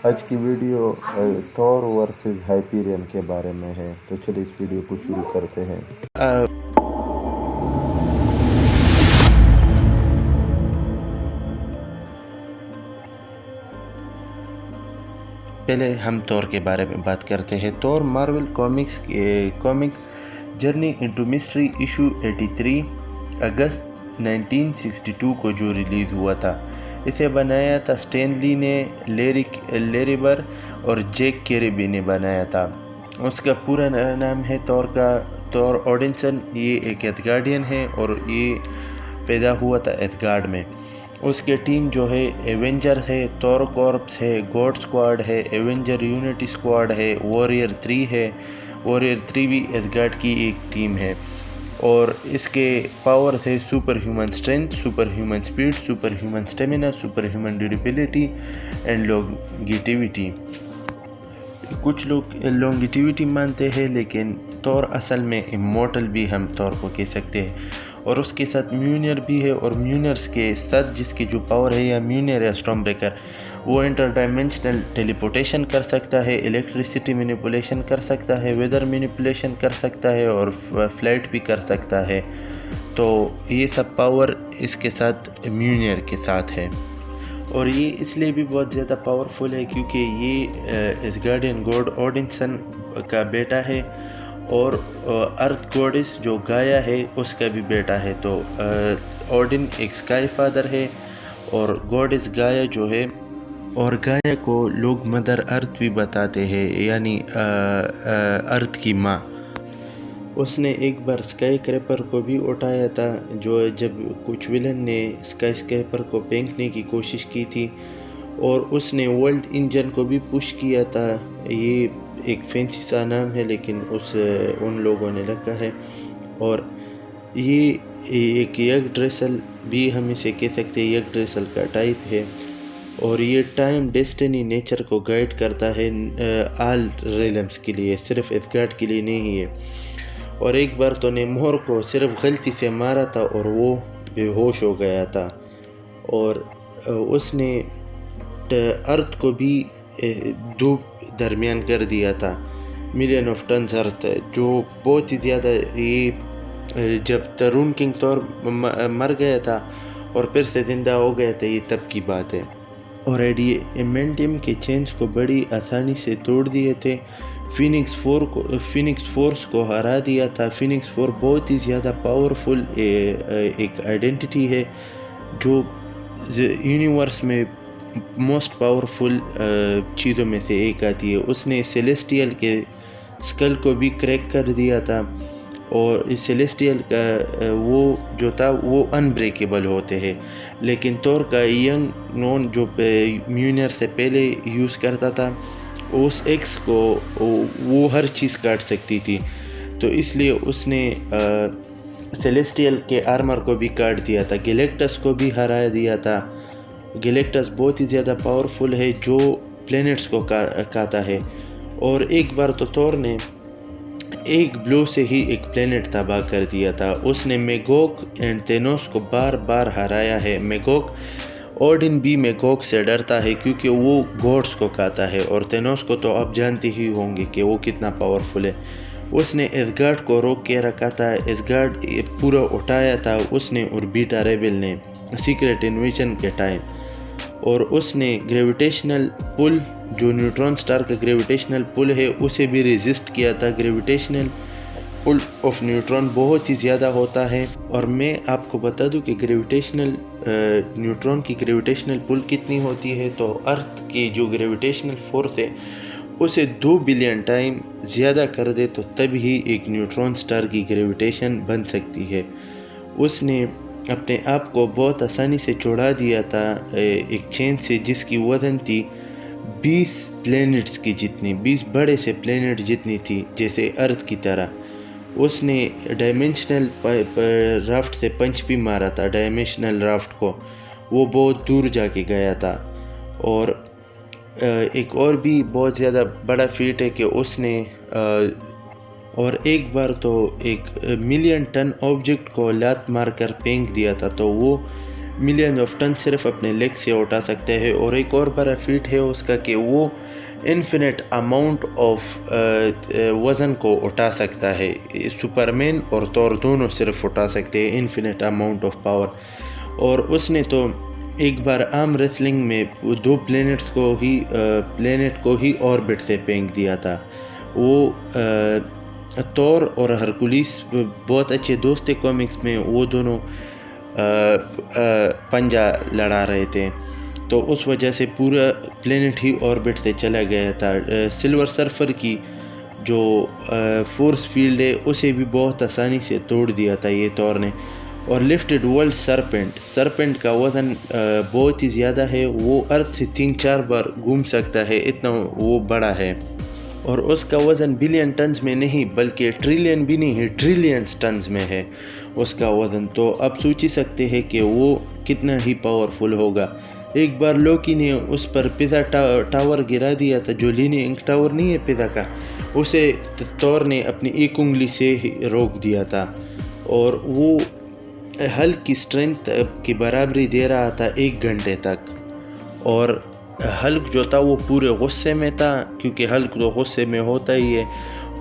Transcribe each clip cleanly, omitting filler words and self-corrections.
آج کی video تھور versus ہائپیرین کے بارے میں ہے، تو چلیے اس ویڈیو کو شروع کرتے ہیں۔ پہلے ہم تھور کے بارے میں بات کرتے ہیں۔ Thor Marvel comic journey into mystery issue 83 August 1962 کو جو ریلیز ہوا تھا۔ اسے بنایا تھا سٹین لی نے، لیری بر اور جیک کیربی نے بنایا تھا۔ اس کا پورا نام ہے تھور اوڈنسن۔ یہ ایک ایسگارڈین ہے اور یہ پیدا ہوا تھا ایسگارڈ میں۔ اس کے ٹیم جو ہے ایونجر ہے، تھور کارپس ہے، گوڈ سکواڈ ہے، ایونجر یونٹی سکواڈ ہے، واریر 3 ہے۔ واریر 3 بھی ایسگارڈ کی ایک ٹیم ہے، اور اس کے پاور ہے super human strength, super human speed, super human stamina, super human durability and longevity. کچھ لوگ لانگیٹیوٹی مانتے ہیں، لیکن تھور اصل میں امورٹل بھی ہم تھور کو کہہ سکتے ہیں۔ اور اس کے ساتھ میونر بھی ہے، اور میونرز کے ساتھ جس کی جو پاور ہے یا میونر یا اسٹارم بریکر، وہ انٹر ڈائمینشنل ٹیلی پورٹیشن کر سکتا ہے، الیکٹریسٹی مینیپولیشن کر سکتا ہے، ویدر مینیپولیشن کر سکتا ہے، اور فلائٹ بھی کر سکتا ہے۔ تو یہ سب پاور اس کے ساتھ میونر کے ساتھ ہے، اور یہ اس لیے بھی بہت زیادہ پاورفل ہے کیونکہ یہ ایسگارڈین گوڈ اوڈنسن کا بیٹا ہے، اور ارتھ گوڈس جو گایا ہے اس کا بھی بیٹا ہے۔ تو اوڈن ایک اسکائی فادر ہے، اور گوڈس گایا جو ہے، اور گایا کو لوگ مدر ارتھ بھی بتاتے ہیں، یعنی ارتھ کی ماں۔ اس نے ایک بار اسکائی کریپر کو بھی اٹھایا تھا، جو جب کچھ ویلن نے اسکائی کریپر کو پھینکنے کی کوشش کی تھی، اور اس نے ورلڈ انجن کو بھی پش کیا تھا۔ یہ ایک فینسی سا نام ہے، لیکن ان لوگوں نے لکھا ہے۔ اور یہ ایک یک ڈریسل بھی ہم اسے کہہ سکتے ہیں، یک ڈریسل کا ٹائپ ہے، اور یہ ٹائم ڈیسٹنی نیچر کو گائیڈ کرتا ہے آل ریلمز کے لیے، صرف ایسگارڈ کے لیے نہیں ہے۔ اور ایک بار تو نے مور کو صرف غلطی سے مارا تھا اور وہ بے ہوش ہو گیا تھا، اور اس نے ارتھ کو بھی دھوپ درمیان کر دیا تھا، ملین آف ٹنز ارتھ، جو بہت ہی زیادہ۔ یہ جب ترون کنگ تھور مر گیا تھا اور پھر سے زندہ ہو گیا تھا، یہ تب کی بات ہے۔ اور ایڈیمینٹیم کے چینز کو بڑی آسانی سے توڑ دیے تھے، فینکس فورس کو ہرا دیا تھا۔ فینکس فور بہت ہی زیادہ پاورفل ایک آئیڈینٹی ہے، جو یونیورس میں موسٹ پاورفل چیزوں میں سے ایک آتی ہے۔ اس نے سیلیسٹیل کے اسکل کو بھی کریک کر دیا تھا، اور اس سیلیسٹیل کا وہ جو تھا وہ انبریکیبل ہوتے ہیں، لیکن تھور کا ینگ نون جو میونر سے پہلے یوز کرتا تھا، اس ایکس کو وہ ہر چیز کاٹ سکتی تھی، تو اس لیے اس نے سیلیسٹیل کے آرمر کو بھی کاٹ دیا تھا، گیلیکٹس کو بھی ہرا دیا تھا۔ گیلیکٹس بہت ہی زیادہ پاورفل ہے، جو پلینٹس کو کھاتا ہے، اور ایک بار تو تھور نے ایک بلو سے ہی ایک پلینٹ تباہ کر دیا تھا۔ اس نے میگوک اینڈ تینوس کو بار بار ہرایا ہے۔ اوڈن بھی میگوک سے ڈرتا ہے کیونکہ وہ گوڈس کو کھاتا ہے، اور تینوس کو تو آپ جانتے ہی ہوں گے کہ وہ کتنا پاورفل ہے۔ اس نے ایسگارڈ کو روک کے رکھا تھا، ایسگارڈ پورا اٹھایا تھا اس نے اور بیٹا ریبل نے سیکریٹ انویژن کے ٹائم، اور اس نے گریویٹیشنل پل، جو نیوٹرون سٹار کا گریویٹیشنل پل ہے، اسے بھی ریزسٹ کیا تھا۔ گریویٹیشنل پل آف نیوٹرون بہت ہی زیادہ ہوتا ہے، اور میں آپ کو بتا دوں کہ نیوٹرون کی گریویٹیشنل پل کتنی ہوتی ہے، تو ارتھ کی جو گریویٹیشنل فورس ہے اسے 2 بلین ٹائم زیادہ کر دے تو تب ہی ایک نیوٹرون سٹار کی گریویٹیشن بن سکتی ہے۔ اس نے اپنے آپ کو بہت آسانی سے چھوڑا دیا تھا ایک چین سے، جس کی وزن تھی 20 پلینٹس کی جتنی، 20 بڑے سے پلینٹ جتنی تھی، جیسے ارتھ کی طرح۔ اس نے ڈائمینشنل رافٹ سے پنچ بھی مارا تھا، ڈائمینشنل رافٹ کو، وہ بہت دور جا کے گیا تھا۔ اور ایک اور بھی بہت زیادہ بڑا فیٹ ہے کہ اس نے اور ایک بار تو ایک ملین ٹن آبجیکٹ کو لات مار کر پھینک دیا تھا، تو وہ ملین آف ٹن صرف اپنے لیگ سے اٹھا سکتے ہیں، اور ایک اور بڑا فیٹ ہے اس کا کہ وہ انفینٹ اماؤنٹ آف وزن کو اٹھا سکتا ہے۔ سپرمین اور تھور دونوں صرف اٹھا سکتے ہیں انفینٹ اماؤنٹ آف پاور، اور اس نے تو ایک بار عام ریسلنگ میں 2 پلینٹ کو ہی آربٹ سے پھینک دیا تھا۔ وہ تھور اور ہرکولیس بہت اچھے دوست تھے کامکس میں، وہ دونوں پنجہ لڑا رہے تھے، تو اس وجہ سے پورا پلینٹ ہی آربٹ سے چلا گیا تھا۔ سلور سرفر کی جو فورس فیلڈ ہے اسے بھی بہت آسانی سے توڑ دیا تھا یہ تھور نے۔ اور لفٹڈ ورلڈ سرپنٹ کا وزن بہت ہی زیادہ ہے، وہ ارتھ سے 3-4 بار گھوم سکتا ہے، اتنا وہ بڑا ہے، اور اس کا وزن بلین ٹنز میں نہیں بلکہ ٹریلین بھی نہیں ہے، ٹریلینز ٹنز میں ہے اس کا وزن۔ تو آپ سوچ ہی سکتے ہیں کہ وہ کتنا ہی پاورفل ہوگا۔ ایک بار لوکی نے اس پر پیزا ٹاور گرا دیا تھا، جو لیننگ ٹاور نہیں ہے پیزا کا، اسے تھور نے اپنی ایک انگلی سے ہی روک دیا تھا، اور وہ ہلک کی اسٹرینتھ کی برابری دے رہا تھا 1 گھنٹے تک، اور ہلک جو تھا وہ پورے غصے میں تھا، کیونکہ ہلک تو غصے میں ہوتا ہی ہے،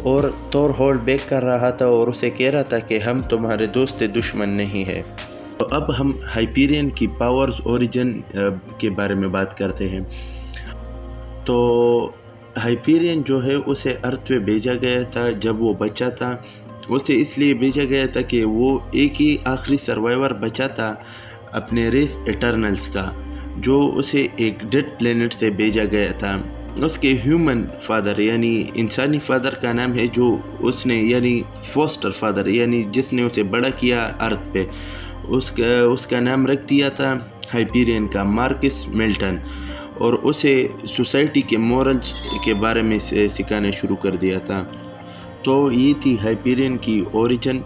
اور تھور ہولڈ بیک کر رہا تھا اور اسے کہہ رہا تھا کہ ہم تمہارے دوست دشمن نہیں ہے۔ تو اب ہم ہائپیرین کی پاورز اوریجن کے بارے میں بات کرتے ہیں۔ تو ہائپیرین جو ہے اسے ارتھ پہ بھیجا گیا تھا جب وہ بچہ تھا، اسے اس لیے بھیجا گیا تھا کہ وہ ایک ہی آخری سروائیور بچا تھا اپنے ریس ایٹرنلز کا، جو اسے ایک ڈیڈ پلینٹ سے بھیجا گیا تھا۔ اس کے ہیومن فادر یعنی انسانی فادر کا نام ہے جو اس نے یعنی فوسٹر فادر یعنی جس نے اسے بڑا کیا ارتھ پہ، اس کا نام رکھ دیا تھا ہائپیرین کا، مارکس ملٹن، اور اسے سوسائٹی کے مورلز کے بارے میں سکھانا شروع کر دیا تھا۔ تو یہ تھی ہائپیرین کی اوریجن۔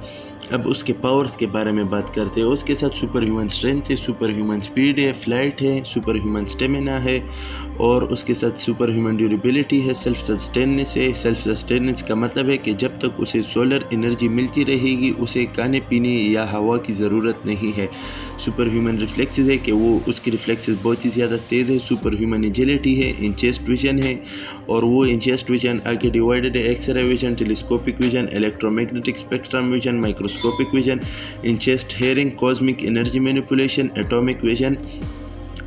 اب اس کے پاورز کے بارے میں بات کرتے ہیں۔ اس کے ساتھ سپر ہیومن اسٹرینتھ ہے، سپر ہیومن اسپیڈ ہے، فلائٹ ہے، سپر ہیومن اسٹیمینا ہے، اور اس کے ساتھ سپر ہیومن ڈیوریبلٹی ہے، سیلف سسٹیننس ہے۔ سیلف سسٹیننس کا مطلب ہے کہ جب تک اسے سولر انرجی ملتی رہے گی اسے کھانے پینے یا ہوا کی ضرورت نہیں ہے۔ سپر ہیومن ریفلیکسز ہے کہ وہ اس کی ریفلیکسز بہت ہی زیادہ تیز ہے۔ سپر ہیومن ایجیلٹی ہے، انچیسٹ ویژن ہے، اور وہ انچیسٹ ویژن آگے ڈیوائڈڈ ہے، X ray vision, telescopic vision, electro magnetic spectrum vision, microscopic vision, enhanced hearing, cosmic energy manipulation, atomic vision,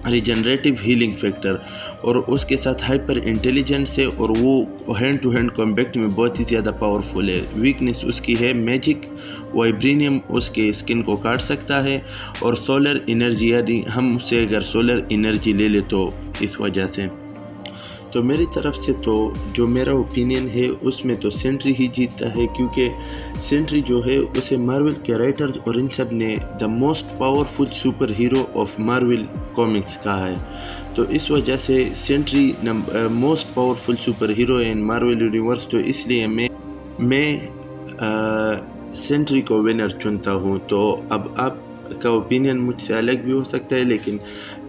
regenerative healing factor, اور اس کے ساتھ ہائپر انٹیلیجنس ہے، اور وہ ہینڈ ٹو ہینڈ کمبیٹ میں بہت ہی زیادہ پاورفل ہے۔ ویکنیس اس کی ہے میجک، وائبرینیم اس کے اسکن کو کاٹ سکتا ہے، اور سولر انرجی یعنی ہم اس سے اگر سولر انرجی لے لے تو اس وجہ سے۔ تو میری طرف سے تو جو میرا اوپینین ہے اس میں تو سینٹری ہی جیتتا ہے، کیونکہ سینٹری جو ہے اسے مارول کے رائٹرز اور ان سب نے the most powerful super hero of Marvel comics کہا ہے، تو اس وجہ سے Sentry most powerful super hero in Marvel universe, تو اس لیے میں سینٹری کو ونر چنتا ہوں۔ تو اب آپ کا اوپینین مجھ سے الگ بھی ہو سکتا ہے، لیکن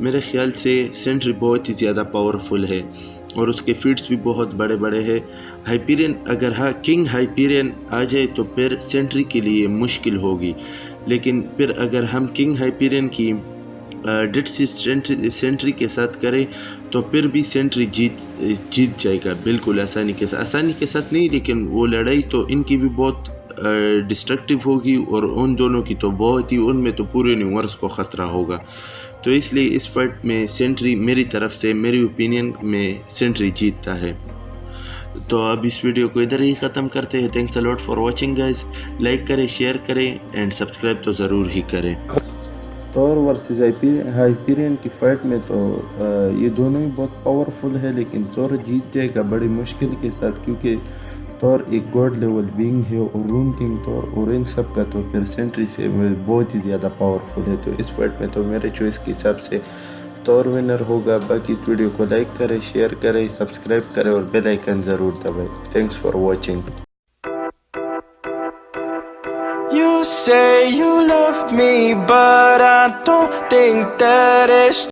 میرے خیال سے سینٹری بہت ہی زیادہ پاورفل ہے، اور اس کے فیٹس بھی بہت بڑے بڑے ہیں۔ ہائپیرین اگر کنگ ہائپیرین آ جائے تو پھر سینٹری کے لیے مشکل ہوگی، لیکن پھر اگر ہم کنگ ہائپیرین کی ڈیڈ سی سینٹری کے ساتھ کریں تو پھر بھی سینٹری جیت جائے گا بالکل آسانی کے ساتھ نہیں، لیکن وہ لڑائی تو ان کی بھی بہت ڈسٹرکٹیو ہوگی، اور ان دونوں کی تو بہت ہی، ان میں تو پورے یونیورس کو خطرہ ہوگا، تو اس لیے اس فائٹ میں سینٹری میری طرف سے، میری اوپینین میں سینٹری جیتتا ہے۔ تو اب اس ویڈیو کو ادھر ہی ختم کرتے ہیں۔ Thanks allot for watching guys, like کریں، شیئر کریں اینڈ سبسکرائب تو ضرور ہی کریں۔ تھور ورسز ہائپیرین کی فائٹ میں تو یہ دونوں ہی بہت پاورفل ہے، لیکن تھور جیت جائے گا بڑی مشکل کے ساتھ، کیونکہ تھور ایک گاڈ لیول بینگ ہے، اور رون کنگ تھور اور ان سب کا تو پھر سینٹری سے بہت ہی زیادہ پاورفل ہے، تو اس فائٹ میں تو میرے چوائس کے حساب سے تھور ونر ہوگا۔ باقی اس ویڈیو کو لائک کریں، شیئر کریں، سبسکرائب کریں اور بیل آئیکن ضرور دبائیں۔ Thanks for watching. You say you love me, but I don't think that it's